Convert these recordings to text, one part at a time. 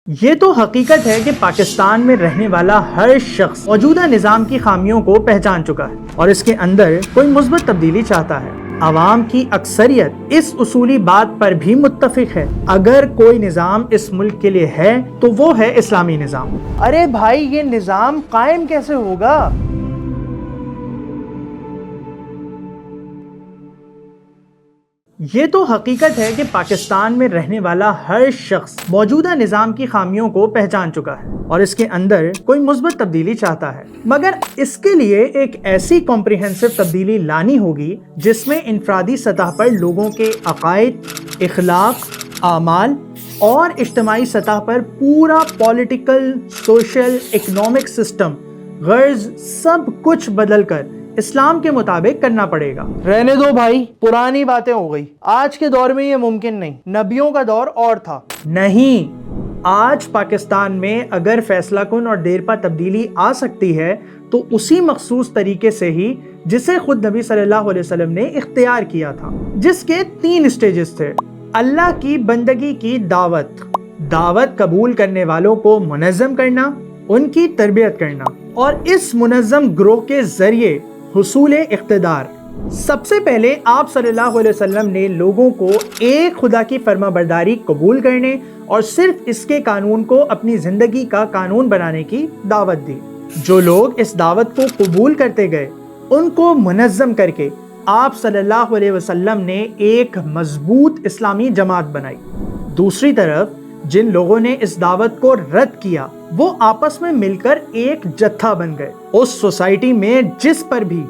یہ تو حقیقت ہے کہ پاکستان میں رہنے والا ہر شخص موجودہ نظام کی خامیوں کو پہچان چکا ہے اور اس کے اندر کوئی مثبت تبدیلی چاہتا ہے۔ عوام کی اکثریت اس اصولی بات پر بھی متفق ہے، اگر کوئی نظام اس ملک کے لیے ہے تو وہ ہے اسلامی نظام۔ ارے بھائی، یہ نظام قائم کیسے ہوگا؟ یہ تو حقیقت ہے کہ پاکستان میں رہنے والا ہر شخص موجودہ نظام کی خامیوں کو پہچان چکا ہے اور اس کے اندر کوئی مثبت تبدیلی چاہتا ہے، مگر اس کے لیے ایک ایسی کمپریہنسو تبدیلی لانی ہوگی جس میں انفرادی سطح پر لوگوں کے عقائد، اخلاق، اعمال اور اجتماعی سطح پر پورا پولیٹیکل، سوشل، اکنامک سسٹم، غرض سب کچھ بدل کر اسلام کے مطابق کرنا پڑے گا۔ رہنے دو بھائی، پرانی باتیں ہو گئی، آج کے دور میں یہ ممکن نہیں، نبیوں کا دور اور تھا۔ نہیں، آج پاکستان میں اگر فیصلہ کن اور دیرپا تبدیلی آ سکتی ہے تو اسی مخصوص طریقے سے ہی جسے خود نبی صلی اللہ علیہ وسلم نے اختیار کیا تھا، جس کے 3 سٹیجز تھے۔ اللہ کی بندگی کی دعوت قبول کرنے والوں کو منظم کرنا، ان کی تربیت کرنا اور اس منظم گروہ کے ذریعے حصول اقتدار۔ سب سے پہلے آپ صلی اللہ علیہ وسلم نے لوگوں کو ایک خدا کی فرما برداری قبول کرنے اور صرف اس کے قانون کو اپنی زندگی کا قانون بنانے کی دعوت دی۔ جو لوگ اس دعوت کو قبول کرتے گئے ان کو منظم کر کے آپ صلی اللہ علیہ وسلم نے ایک مضبوط اسلامی جماعت بنائی۔ دوسری طرف جن لوگوں نے اس دعوت کو رد کیا وہ آپس میں مل کر ایک جتھا بن گئے۔ اس سوسائٹی میں جس پر بھی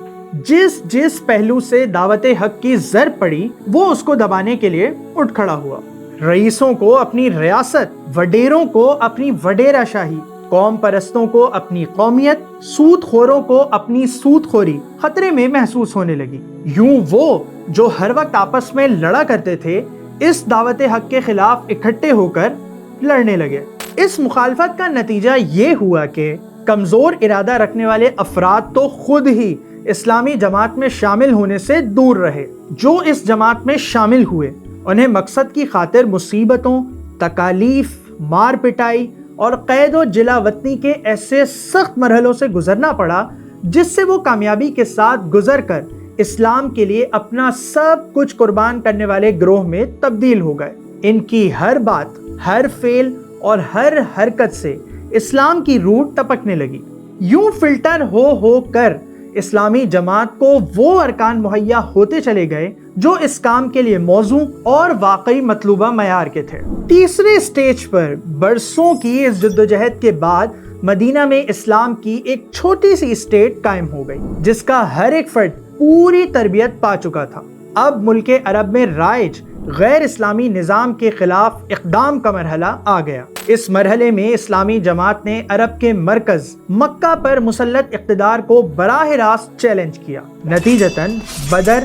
جس پہلو سے دعوت حق کی ضرب پڑی وہ اس کو دبانے کے لیے اٹھ کھڑا ہوا۔ رئیسوں کو اپنی ریاست، وڈیروں کو اپنی وڈیرہ شاہی، قوم پرستوں کو اپنی قومیت، سود خوروں کو اپنی سود خوری خطرے میں محسوس ہونے لگی۔ یوں وہ جو ہر وقت آپس میں لڑا کرتے تھے اس دعوت حق کے خلاف اکٹھے ہو کر لڑنے لگے۔ اس مخالفت کا نتیجہ یہ ہوا کہ کمزور ارادہ رکھنے والے افراد تو خود ہی اسلامی جماعت میں شامل ہونے سے دور رہے۔ جو اس جماعت میں شامل ہوئے انہیں مقصد کی خاطر مصیبتوں، تکالیف، مار پٹائی اور قید و جلا وطنی کے ایسے سخت مرحلوں سے گزرنا پڑا جس سے وہ کامیابی کے ساتھ گزر کر اسلام کے لیے اپنا سب کچھ قربان کرنے والے گروہ میں تبدیل ہو گئے۔ ان کی ہر بات، ہر فعل اور ہر حرکت سے اسلام کی روح ٹپکنے لگی۔ یوں فلٹر ہو کر اسلامی جماعت کو وہ ارکان مہیا ہوتے چلے گئے جو اس کام کے لیے موزوں اور واقعی مطلوبہ معیار کے تھے۔ تیسرے سٹیج پر برسوں کی اس جدوجہد کے بعد مدینہ میں اسلام کی ایک چھوٹی سی اسٹیٹ قائم ہو گئی جس کا ہر ایک فرد پوری تربیت پا چکا تھا۔ اب ملک عرب میں رائج غیر اسلامی نظام کے خلاف اقدام کا مرحلہ آ گیا۔ اس مرحلے میں اسلامی جماعت نے عرب کے مرکز مکہ پر مسلط اقتدار کو براہ راست چیلنج کیا۔ نتیجتاً بدر،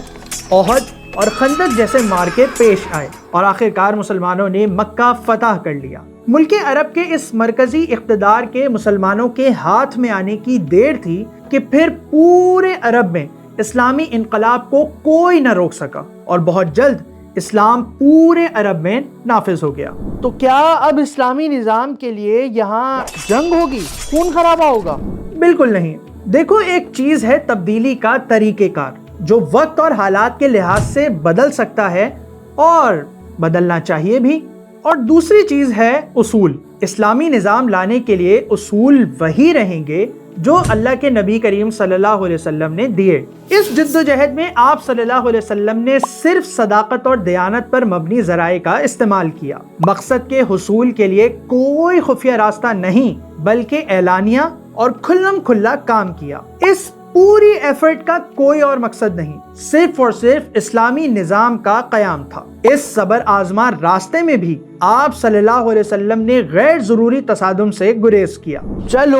احد اور خندق جیسے معرکے پیش آئے اور آخرکار مسلمانوں نے مکہ فتح کر لیا۔ ملک عرب کے اس مرکزی اقتدار کے مسلمانوں کے ہاتھ میں آنے کی دیر تھی کہ پھر پورے عرب میں اسلامی انقلاب کو کوئی نہ روک سکا اور بہت جلد اسلام پورے عرب میں نافذ ہو گیا۔ تو کیا اب اسلامی نظام کے لیے یہاں جنگ ہوگی، خون خرابہ ہوگا؟ بالکل نہیں۔ دیکھو، ایک چیز ہے تبدیلی کا طریقہ کار جو وقت اور حالات کے لحاظ سے بدل سکتا ہے اور بدلنا چاہیے بھی، اور دوسری چیز ہے اصول۔ اسلامی نظام لانے کے لیے اصول وہی رہیں گے جو اللہ کے نبی کریم صلی اللہ علیہ وسلم نے دیے۔ اس جدوجہد میں آپ صلی اللہ علیہ وسلم نے صرف صداقت اور دیانت پر مبنی ذرائع کا استعمال کیا۔ مقصد کے حصول کے لیے کوئی خفیہ راستہ نہیں بلکہ اعلانیہ اور کھلم کھلا کام کیا۔ اس پوری ایفرٹ کا کوئی اور مقصد نہیں، صرف اور صرف اسلامی نظام کا قیام تھا۔ اس صبر آزما راستے میں بھی آپ صلی اللہ علیہ وسلم نے غیر ضروری تصادم سے گریز کیا۔ چلو،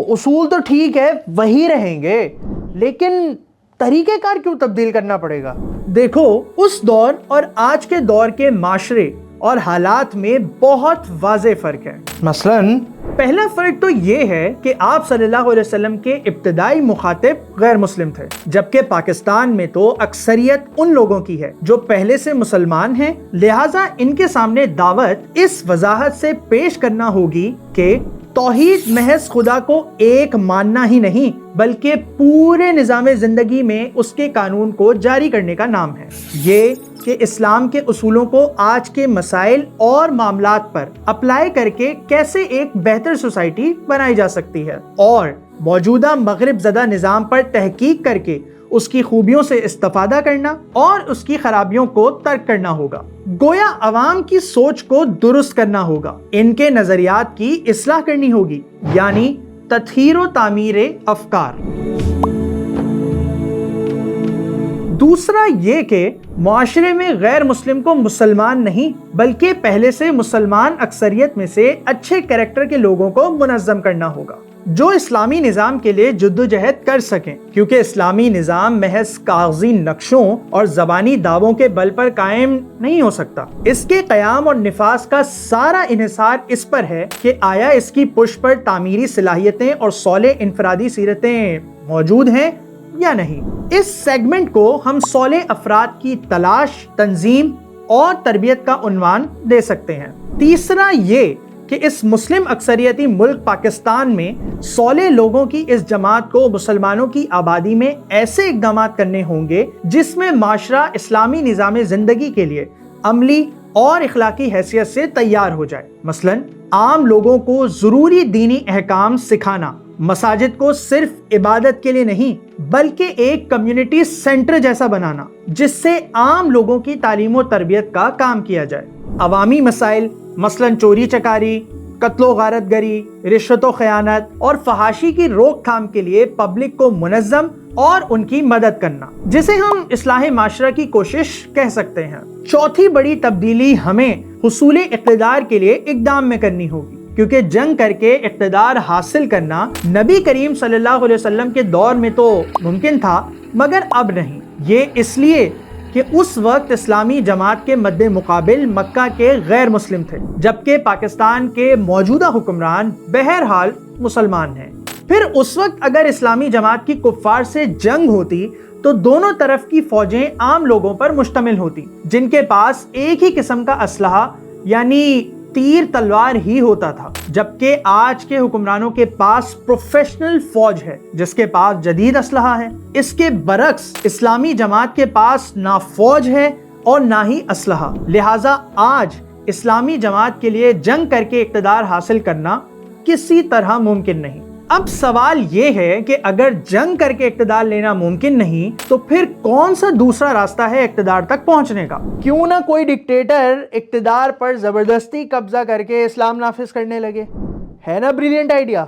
اصول تو ٹھیک ہے، وہی رہیں گے، لیکن طریقہ کار کیوں تبدیل کرنا پڑے گا؟ دیکھو، اس دور اور آج کے دور کے معاشرے اور حالات میں بہت واضح فرق ہے۔ مثلاً پہلا فرق تو یہ ہے کہ آپ صلی اللہ علیہ وسلم کے ابتدائی مخاطب غیر مسلم تھے، جبکہ پاکستان میں تو اکثریت ان لوگوں کی ہے جو پہلے سے مسلمان ہیں، لہٰذا ان کے سامنے دعوت اس وضاحت سے پیش کرنا ہوگی کہ توحید محض خدا کو ایک ماننا ہی نہیں بلکہ پورے نظام زندگی میں اس کے قانون کو جاری کرنے کا نام ہے، یہ کہ اسلام کے اصولوں کو آج کے مسائل اور معاملات پر اپلائی کر کے کیسے ایک بہتر سوسائٹی بنائی جا سکتی ہے، اور موجودہ مغرب زدہ نظام پر تحقیق کر کے اس کی خوبیوں سے استفادہ کرنا اور اس کی خرابیوں کو ترک کرنا ہوگا۔ گویا عوام کی سوچ کو درست کرنا ہوگا، ان کے نظریات کی اصلاح کرنی ہوگی، یعنی تطہیر و تعمیر افکار۔ دوسرا یہ کہ معاشرے میں غیر مسلم کو مسلمان نہیں بلکہ پہلے سے مسلمان اکثریت میں سے اچھے کیریکٹر کے لوگوں کو منظم کرنا ہوگا جو اسلامی نظام کے لیے جدوجہد کر سکیں، کیونکہ اسلامی نظام محض کاغذی نقشوں اور زبانی دعووں کے بل پر قائم نہیں ہو سکتا۔ اس کے قیام اور نفاذ کا سارا انحصار اس پر ہے کہ آیا اس کی پشت پر تعمیری صلاحیتیں اور صالح انفرادی سیرتیں موجود ہیں یا نہیں۔ اس سیگمنٹ کو ہم صالح افراد کی تلاش، تنظیم اور تربیت کا عنوان دے سکتے ہیں۔ تیسرا یہ کہ اس مسلم اکثریتی ملک پاکستان میں صالح لوگوں کی اس جماعت کو مسلمانوں کی آبادی میں ایسے اقدامات کرنے ہوں گے جس میں معاشرہ اسلامی نظام زندگی کے لیے عملی اور اخلاقی حیثیت سے تیار ہو جائے۔ مثلاً عام لوگوں کو ضروری دینی احکام سکھانا، مساجد کو صرف عبادت کے لیے نہیں بلکہ ایک کمیونٹی سینٹر جیسا بنانا جس سے عام لوگوں کی تعلیم و تربیت کا کام کیا جائے۔ عوامی مسائل مثلاً چوری چکاری، قتل و غارت گری، رشوت و خیانت اور فحاشی کی روک تھام کے لیے پبلک کو منظم اور ان کی مدد کرنا، جسے ہم اصلاح معاشرہ کی کوشش کہہ سکتے ہیں۔ چوتھی بڑی تبدیلی ہمیں حصول اقتدار کے لیے اقدام میں کرنی ہوگی، کیونکہ جنگ کر کے اقتدار حاصل کرنا نبی کریم صلی اللہ علیہ وسلم کے دور میں تو ممکن تھا مگر اب نہیں۔ یہ اس لیے کہ اس وقت اسلامی جماعت کے مد مقابل مکہ کے غیر مسلم تھے، جبکہ پاکستان کے موجودہ حکمران بہرحال مسلمان ہیں۔ پھر اس وقت اگر اسلامی جماعت کی کفار سے جنگ ہوتی تو دونوں طرف کی فوجیں عام لوگوں پر مشتمل ہوتی جن کے پاس ایک ہی قسم کا اسلحہ یعنی تیر تلوار ہی ہوتا تھا، جبکہ آج کے حکمرانوں کے پاس پروفیشنل فوج ہے جس کے پاس جدید اسلحہ ہے۔ اس کے برعکس اسلامی جماعت کے پاس نہ فوج ہے اور نہ ہی اسلحہ، لہٰذا آج اسلامی جماعت کے لیے جنگ کر کے اقتدار حاصل کرنا کسی طرح ممکن نہیں۔ اب سوال یہ ہے کہ اگر جنگ کر کے اقتدار لینا ممکن نہیں تو پھر کون سا دوسرا راستہ ہے اقتدار تک پہنچنے کا؟ کیوں نہ کوئی ڈکٹیٹر اقتدار پر زبردستی قبضہ کر کے اسلام نافذ کرنے لگے؟ ہے نا بریلینٹ آئیڈیا؟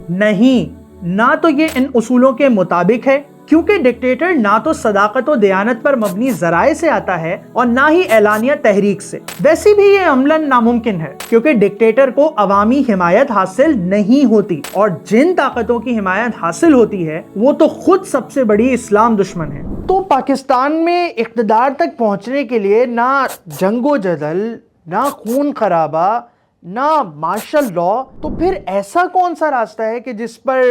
نہیں، نہ تو یہ ان اصولوں کے مطابق ہے، کیونکہ ڈکٹیٹر نہ تو صداقت و دیانت پر مبنی ذرائع سے آتا ہے اور نہ ہی اعلانیہ تحریک سے۔ ویسے بھی یہ عملاً ناممکن ہے کیونکہ ڈکٹیٹر کو عوامی حمایت حاصل نہیں ہوتی، اور جن طاقتوں کی حمایت حاصل ہوتی ہے وہ تو خود سب سے بڑی اسلام دشمن ہے۔ تو پاکستان میں اقتدار تک پہنچنے کے لیے نہ جنگ و جدل، نہ خون خرابہ، نہ مارشل لا، تو پھر ایسا کون سا راستہ ہے کہ جس پر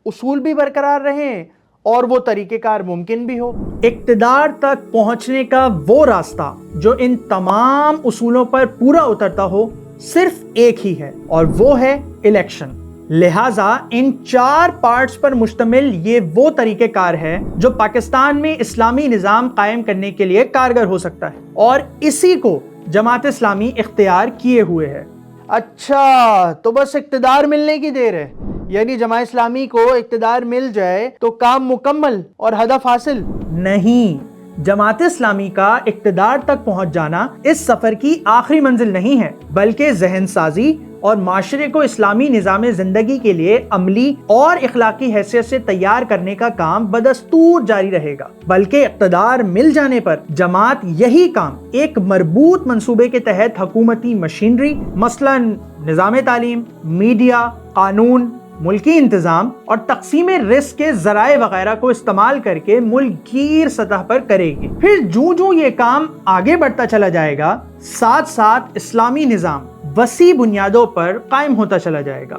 اصول بھی برقرار رہیں اور وہ طریقہ کار ممکن بھی ہو؟ اقتدار تک پہنچنے کا وہ راستہ جو ان تمام اصولوں پر پورا اترتا ہو صرف ایک ہی ہے، اور وہ ہے الیکشن۔ لہٰذا ان 4 پارٹس پر مشتمل یہ وہ طریقہ کار ہے جو پاکستان میں اسلامی نظام قائم کرنے کے لیے کارگر ہو سکتا ہے، اور اسی کو جماعت اسلامی اختیار کیے ہوئے ہے۔ اچھا، تو بس اقتدار ملنے کی دیر ہے، یعنی جماعت اسلامی کو اقتدار مل جائے تو کام مکمل اور ہدف حاصل؟ نہیں، جماعت اسلامی کا اقتدار تک پہنچ جانا اس سفر کی آخری منزل نہیں ہے، بلکہ ذہن سازی اور معاشرے کو اسلامی نظام زندگی کے لیے عملی اور اخلاقی حیثیت سے تیار کرنے کا کام بدستور جاری رہے گا۔ بلکہ اقتدار مل جانے پر جماعت یہی کام ایک مربوط منصوبے کے تحت حکومتی مشینری مثلاً نظام تعلیم، میڈیا، قانون، ملکی انتظام اور تقسیم رزق کے ذرائع وغیرہ کو استعمال کر کے ملک گیر سطح پر کرے گی۔ پھر جو یہ کام آگے بڑھتا چلا جائے گا، ساتھ ساتھ اسلامی نظام وسیع بنیادوں پر قائم ہوتا چلا جائے گا۔